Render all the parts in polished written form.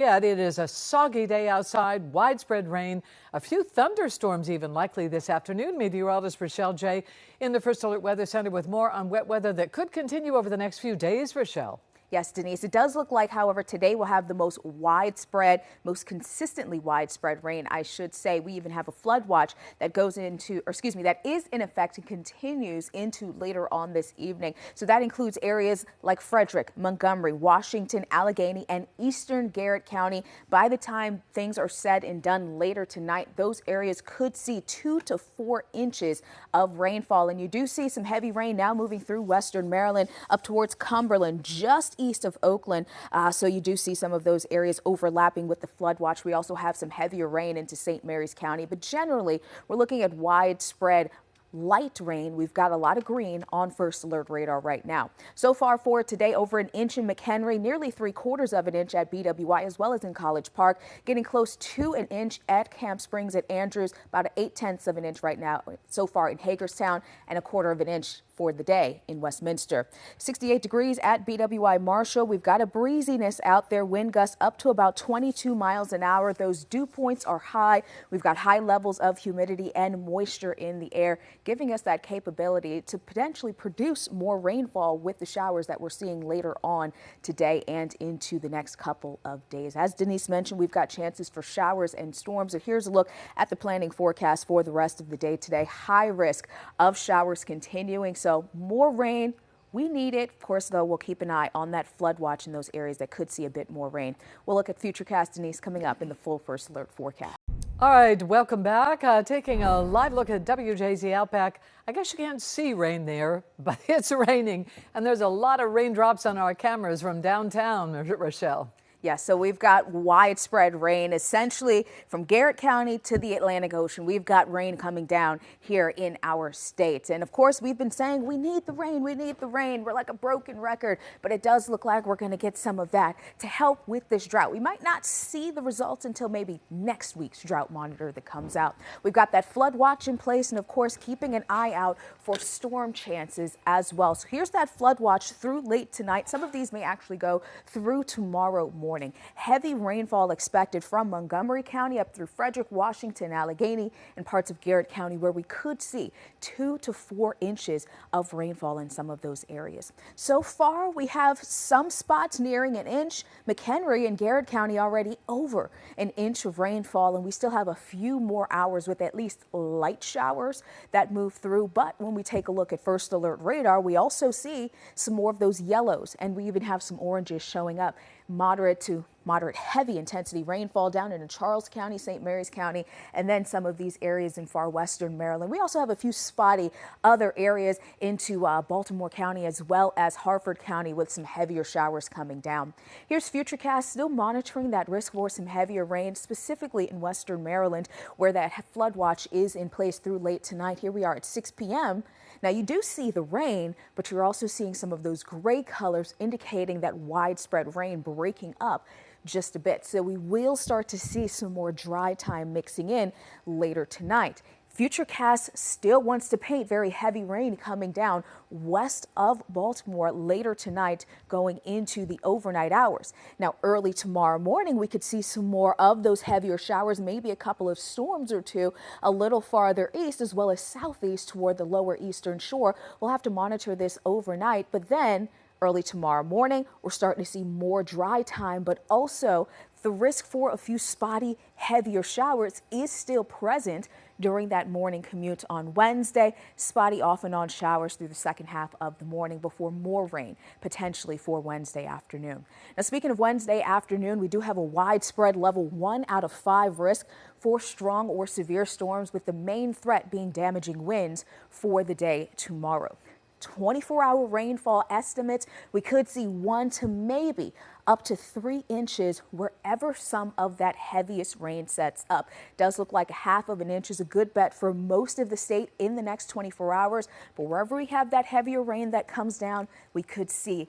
Yeah, it is a soggy day outside, widespread rain, a few thunderstorms even likely this afternoon. Meteorologist Rochelle J. in the First Alert Weather Center with more on wet weather that could continue over the next few days. Rochelle. Yes, Denise, it does look like, however, today we'll have the most widespread, most consistently widespread rain, I should say. We even have a flood watch that goes into, or excuse me, that is in effect and continues into later on this evening. So that includes areas like Frederick, Montgomery, Washington, Allegheny, and eastern Garrett County. By the time things are said and done later tonight, those areas could see 2 to 4 inches of rainfall. And you do see some heavy rain now moving through western Maryland up towards Cumberland, just east of Oakland. So you do see some of those areas overlapping with the flood watch. We also have some heavier rain into St. Mary's County, but generally we're looking at widespread light rain. We've got a lot of green on first alert radar right now. So far for today, over an inch in McHenry, nearly 3/4 of an inch at BWI, as well as in College Park, getting close to an inch at Camp Springs at Andrews, about 8/10 of an inch right now so far in Hagerstown, and 1/4 of an inch for the day in Westminster. 68 degrees at BWI Marshall. We've got a breeziness out there, wind gusts up to about 22 miles an hour. Those dew points are high. We've got high levels of humidity and moisture in the air, giving us that capability to potentially produce more rainfall with the showers that we're seeing later on today and into the next couple of days. As Denise mentioned, we've got chances for showers and storms. So here's a look at the planning forecast for the rest of the day today. High risk of showers continuing. So more rain. We need it. Of course, though, we'll keep an eye on that flood watch in those areas that could see a bit more rain. We'll look at Futurecast Denise coming up in the full First Alert forecast. All right, welcome back. Taking a live look at WJZ Outback. I guess you can't see rain there, but it's raining, and there's a lot of raindrops on our cameras from downtown, Rochelle. Yes, so we've got widespread rain essentially from Garrett County to the Atlantic Ocean. We've got rain coming down here in our state. And of course, we've been saying we need the rain, we need the rain. We're like a broken record, but it does look like we're going to get some of that to help with this drought. We might not see the results until maybe next week's drought monitor that comes out. We've got that flood watch in place and of course, keeping an eye out for storm chances as well. So here's that flood watch through late tonight. Some of these may actually go through tomorrow morning. Heavy rainfall expected from Montgomery County up through Frederick, Washington, Allegheny, and parts of Garrett County, where we could see 2 to 4 inches of rainfall in some of those areas. So far, we have some spots nearing an inch. McHenry and Garrett County already over an inch of rainfall, and we still have a few more hours with at least light showers that move through. But when we take a look at First Alert radar, we also see some more of those yellows, and we even have some oranges showing up. Moderate to moderate heavy intensity rainfall down into Charles County, St. Mary's County, and then some of these areas in far western Maryland. We also have a few spotty other areas into Baltimore County as well as Harford County with some heavier showers coming down. Here's Futurecast still monitoring that risk for some heavier rain, specifically in western Maryland, where that flood watch is in place through late tonight. Here we are at 6 p.m. Now, you do see the rain, but you're also seeing some of those gray colors indicating that widespread rain breaking up just a bit. So we will start to see some more dry time mixing in later tonight. Futurecast still wants to paint very heavy rain coming down west of Baltimore later tonight going into the overnight hours. Now, early tomorrow morning, we could see some more of those heavier showers, maybe a couple of storms or two a little farther east as well as southeast toward the lower eastern shore. We'll have to monitor this overnight, but then early tomorrow morning, we're starting to see more dry time, but also the risk for a few spotty, heavier showers is still present during that morning commute on Wednesday. Spotty off and on showers through the second half of the morning before more rain potentially for Wednesday afternoon. Now, speaking of Wednesday afternoon, we do have a widespread level 1 out of 5 risk for strong or severe storms, with the main threat being damaging winds for the day tomorrow. 24-hour rainfall estimates, we could see 1 to maybe up to 3 inches wherever some of that heaviest rain sets up. Does look like 1/2 of an inch is a good bet for most of the state in the next 24 hours. But wherever we have that heavier rain that comes down, we could see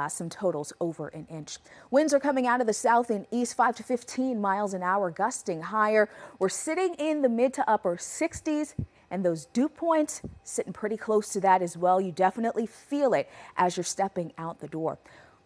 some totals over an inch. Winds are coming out of the south and east, 5 to 15 miles an hour, gusting higher. We're sitting in the mid to upper 60s. And those dew points sitting pretty close to that as well. You definitely feel it as you're stepping out the door.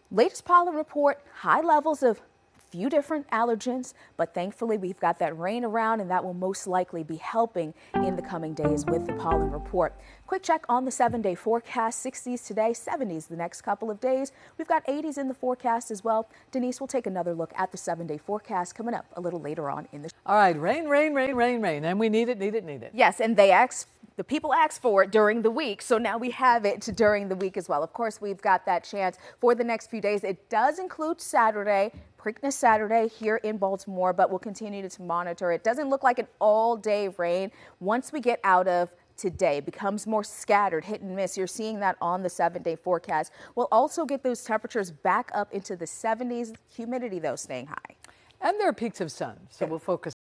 Latest pollen report, high levels of few different allergens, but thankfully we've got that rain around, and that will most likely be helping in the coming days with the pollen report. Quick check on the 7-day forecast. 60s today, 70s the next couple of days. We've got 80s in the forecast as well. Denise will take another look at the 7-day forecast coming up a little later on in the show. All right, rain, rain, rain, rain, rain, and we need it, need it, need it. Yes, and the people asked for it during the week, so now we have it during the week as well. Of course, we've got that chance for the next few days. It does include Saturday, Preakness Saturday here in Baltimore, but we'll continue to monitor. It doesn't look like an all-day rain. Once we get out of today, becomes more scattered, hit and miss. You're seeing that on the 7-day forecast. We'll also get those temperatures back up into the 70s. Humidity, though, staying high. And there are peaks of sun, so we'll focus